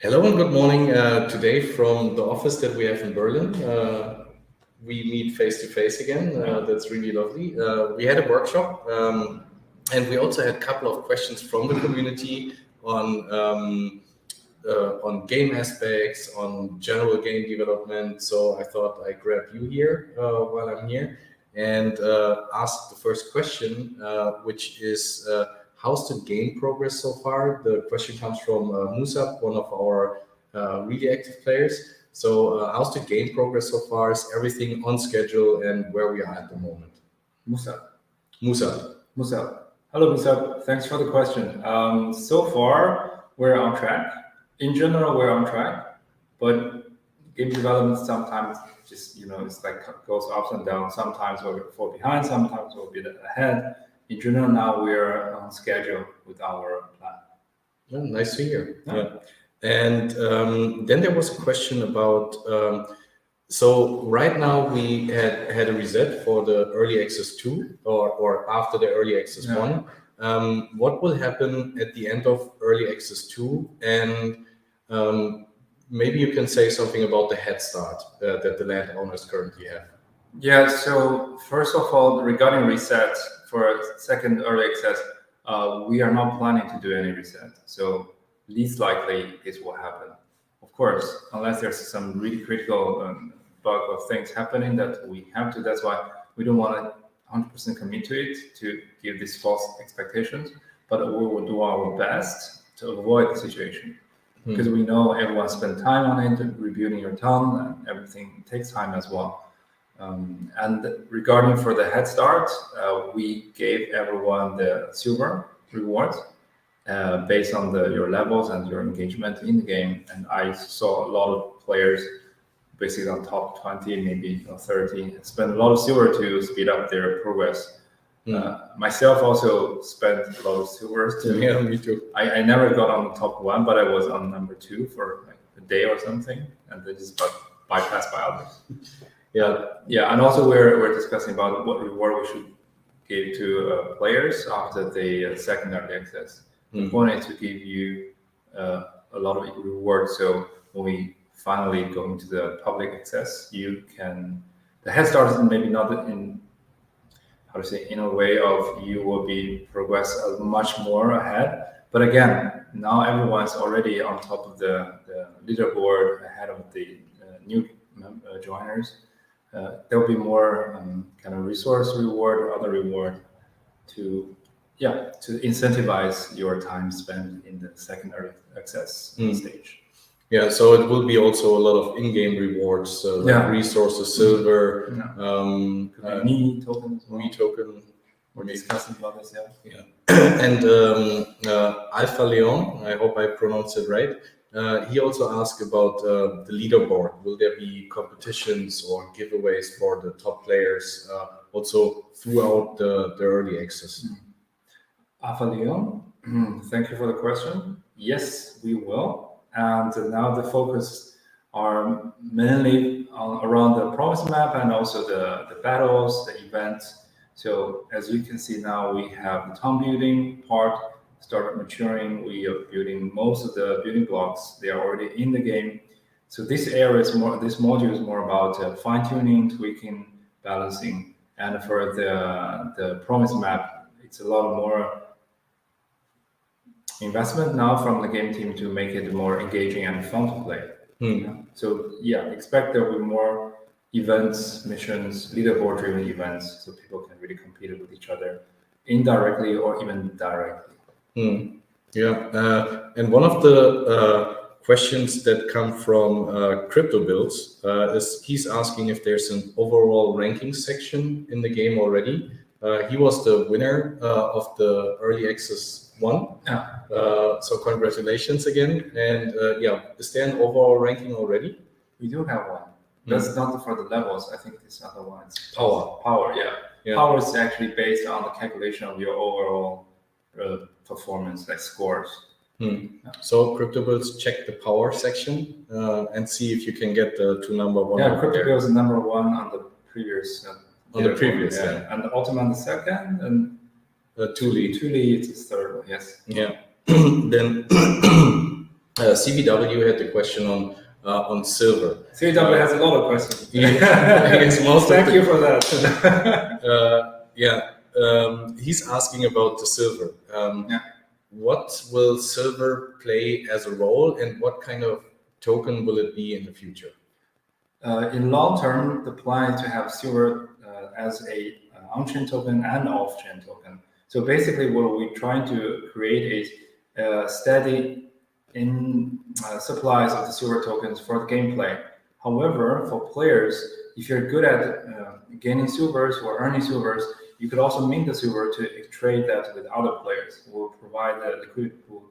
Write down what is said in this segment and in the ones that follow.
Hello and good morning. Today from the office that we have in Berlin, we meet face to face again. That's really lovely. We had a workshop, and we also had a couple of questions from the community on game aspects, on general game development. So I thought I'd grab you here while I'm here and ask the first question, which is. How's the game progress so far? The question comes from Musab, one of our really active players. So how's the game progress so far? Is everything on schedule and where we are at the moment? Musab. Musab. Hello, Musab. Thanks for the question. So far, we're on track. In general, we're on track, but game development sometimes just, it's like goes ups and downs. Sometimes we'll fall behind, sometimes we'll be ahead. In general, now we're on schedule with our plan. Yeah, nice to hear. Yeah. And then there was a question about, so right now we had a reset for the early access 2 or after the early access 1. What will happen at the end of early access 2? And maybe you can say something about the head start that the landowners currently have. Yeah, so first of all, regarding reset, for second early access, we are not planning to do any reset. So least likely this will happen. Of course, unless there's some really critical bug of things happening that we have to. That's why we don't want to 100% commit to it to give these false expectations. But we will do our best to avoid the situation. Because we know everyone spent time on it, rebuilding your town, and everything takes time as well. And regarding for the head start, we gave everyone the silver reward based on your levels and your engagement in the game. And I saw a lot of players basically on top 20, maybe 30, spend a lot of silver to speed up their progress. Myself also spent a lot of silver too. Yeah, me too. I never got on the top 1, but I was on number 2 for like a day or something, and then just got bypassed by others. Yeah, and also we're discussing about what reward we should give to players after the secondary access. The point is to give you a lot of reward. So when we finally go into the public access, you can. The head start is maybe not in in a way of you will be progress much more ahead. But again, now everyone's already on top of the leaderboard ahead of the new joiners. There will be more kind of resource reward or other reward to incentivize your time spent in the secondary access stage. Yeah, so it will be also a lot of in-game rewards, like resources, silver, MEE token. MEE token. We're discussing about this, yeah. And Alpha Leon, I hope I pronounced it right. He also asked about the leaderboard. Will there be competitions or giveaways for the top players also throughout the early access? Alpha Leon, thank you for the question. Yes, we will. And now the focus are mainly around the promise map and also the battles, the events. So as you can see now, we have the town building part started maturing. We are building most of the building blocks. They are already in the game. So this area is more. This module is more about fine tuning, tweaking, balancing. And for the promise map, it's a lot more investment now from the game team to make it more engaging and fun to play. So expect there will be more events, missions, leaderboard-driven events, so people can really compete with each other indirectly or even directly. And one of the questions that come from Crypto Builds is he's asking if there's an overall ranking section in the game already. He was the winner of the early access 1. So congratulations again. And is there an overall ranking already? We do have one. That's not for the levels. I think this other one is power. Power, yeah. Power is actually based on the calculation of your overall performance, like scores. So CryptoBuilds, check the power section and see if you can get to number 1. Yeah, CryptoBuilds is number 1 on the previous. On the previous, and Ultima the second, and Thule is the third one. Yes. Yeah. Then CBW had the question on silver. CW has a lot of questions. Thank you for that. He's asking about the silver. What will silver play as a role, and what kind of token will it be in the future? In long term, the plan is to have silver as a on-chain token and off-chain token. So basically, what we're trying to create is steady supplies of the silver tokens for the gameplay. However, for players, if you're good at gaining silvers or earning silvers, you could also mint the silver to trade that with other players. We'll provide the liquidity pool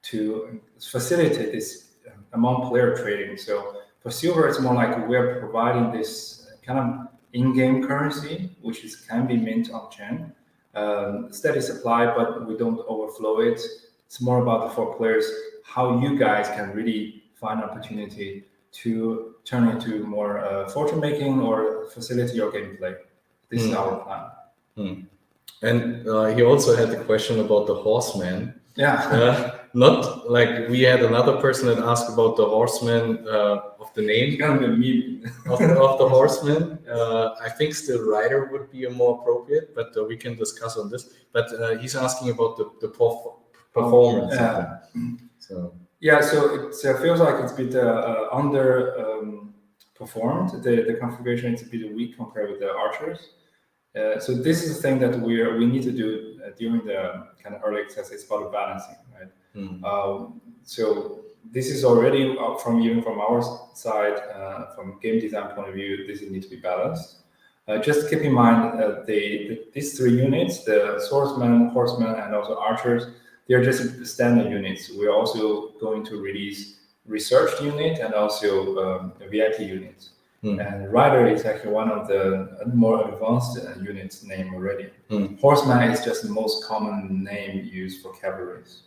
to facilitate this among player trading. So for silver, it's more like we're providing this kind of in-game currency, which can be mint on-chain, steady supply, but we don't overflow it. It's more about for players how you guys can really find opportunity to turn into more fortune making or facilitate your gameplay. This is our plan. And he also had the question about the horseman. Not like we had another person that asked about the horseman of the name. Kind of a meme of the horseman. I think still rider would be a more appropriate, but we can discuss on this. But he's asking about the performance. So it feels like it's a bit under performed. The configuration is a bit weak compared with the archers. So this is the thing that we need to do during the kind of early access. It's about balancing, right? So this is already even from our side, from game design point of view, this needs to be balanced. Just keep in mind these three units, the swordsman, horseman, and also archers, they're just standard units. We're also going to release research unit and also VIP units. And rider is actually one of the more advanced units name already. Horseman is just the most common name used for cavalries.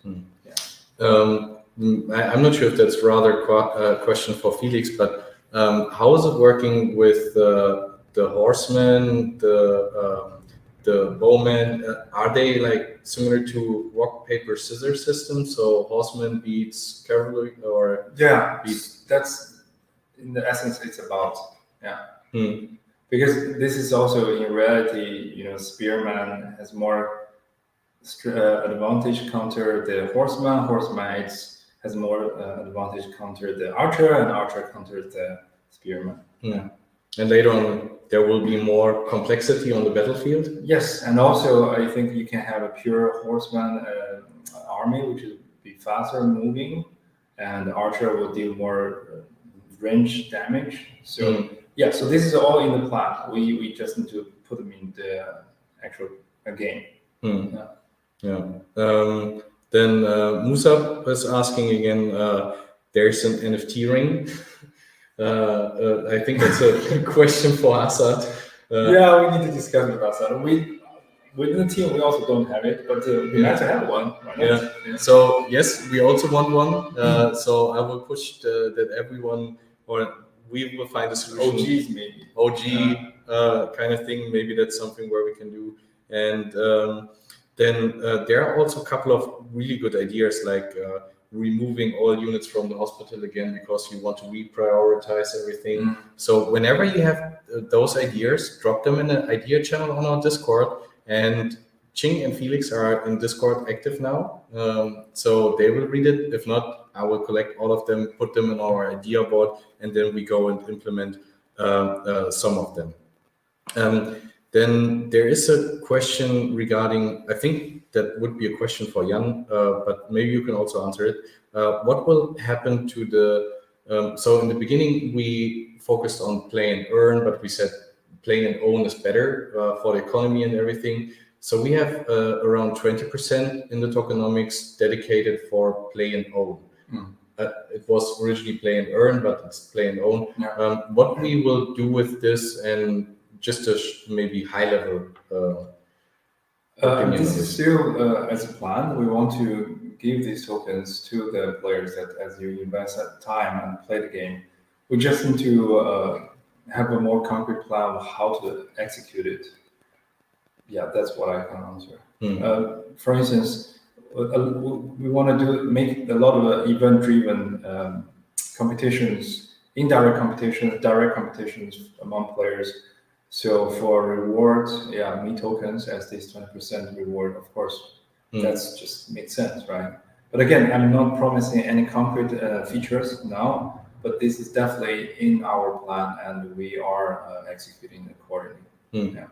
I'm not sure if that's rather a question for Felix, but how is it working with the horsemen, the bowmen? Are they like similar to rock paper scissors system? So horseman beats cavalry, or that's in the essence it's about. Because this is also in reality, spearman has more advantage counter the horseman. Horseman has more advantage counter the archer, and archer counters the spearman. And later on, there will be more complexity on the battlefield. Yes, and also I think you can have a pure horseman army, which will be faster moving, and archer will deal more range damage. So so this is all in the plan. We just need to put them in the actual game. Then Musa was asking again, there's an NFT ring. I think that's a question for Assad. We need to discuss with Assad. Within the team, we also don't have it, but we have to have one. So yes, we also want one. So I will push that everyone, or we will find a solution. OGs maybe. OG kind of thing. Maybe that's something where we can do. And then there are also a couple of really good ideas, like removing all units from the hospital again, because you want to reprioritize everything. So whenever you have those ideas, drop them in an idea channel on our Discord. And Qing and Felix are in Discord active now. So they will read it. If not, I will collect all of them, put them in our idea board, and then we go and implement some of them. Then there is a question regarding, I think that would be a question for Jan, but maybe you can also answer it. What will happen to the, so in the beginning, we focused on play and earn, but we said play and own is better for the economy and everything. So we have around 20% in the tokenomics dedicated for play and own. It was originally play and earn, but it's play and own. What we will do with this, and just a maybe high level this is still as a plan. We want to give these tokens to the players that as you invest time and play the game. We just need to have a more concrete plan of how to execute it. That's what I can answer. For instance, we want to make a lot of event-driven competitions, indirect competitions, direct competitions among players. So for rewards, yeah, MEE tokens as this 20% reward, of course, that's just makes sense, right? But again, I'm not promising any concrete features now, but this is definitely in our plan, and we are executing accordingly. Yeah.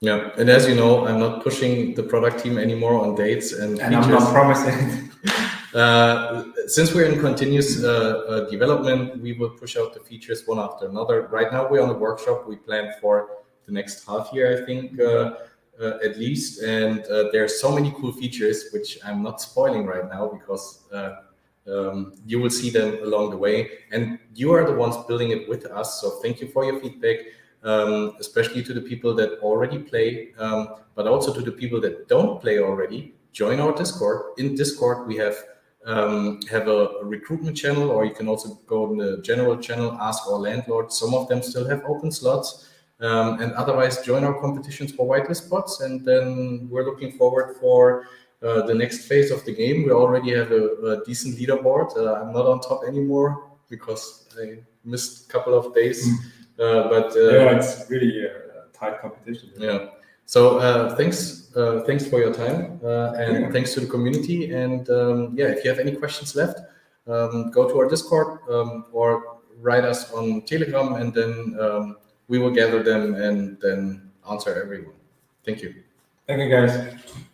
Yeah, and as you know, I'm not pushing the product team anymore on dates and features. I'm not promising. Since we're in continuous development, we will push out the features one after another. Right now, we're on a workshop we plan for the next half year, I think, at least. And there are so many cool features, which I'm not spoiling right now because you will see them along the way. And you are the ones building it with us. So thank you for your feedback. Especially to the people that already play, but also to the people that don't play already. Join our Discord. In Discord, we have a recruitment channel, or you can also go in the general channel, ask our landlord. Some of them still have open slots. And otherwise, join our competitions for whitelist spots. And then we're looking forward for the next phase of the game. We already have a decent leaderboard. I'm not on top anymore because I missed a couple of days. But yeah, it's really a tight competition. Yeah. So thanks for your time and thanks to the community. And yeah, if you have any questions left, go to our Discord or write us on Telegram, and then we will gather them and then answer everyone. Thank you. Thank you, guys.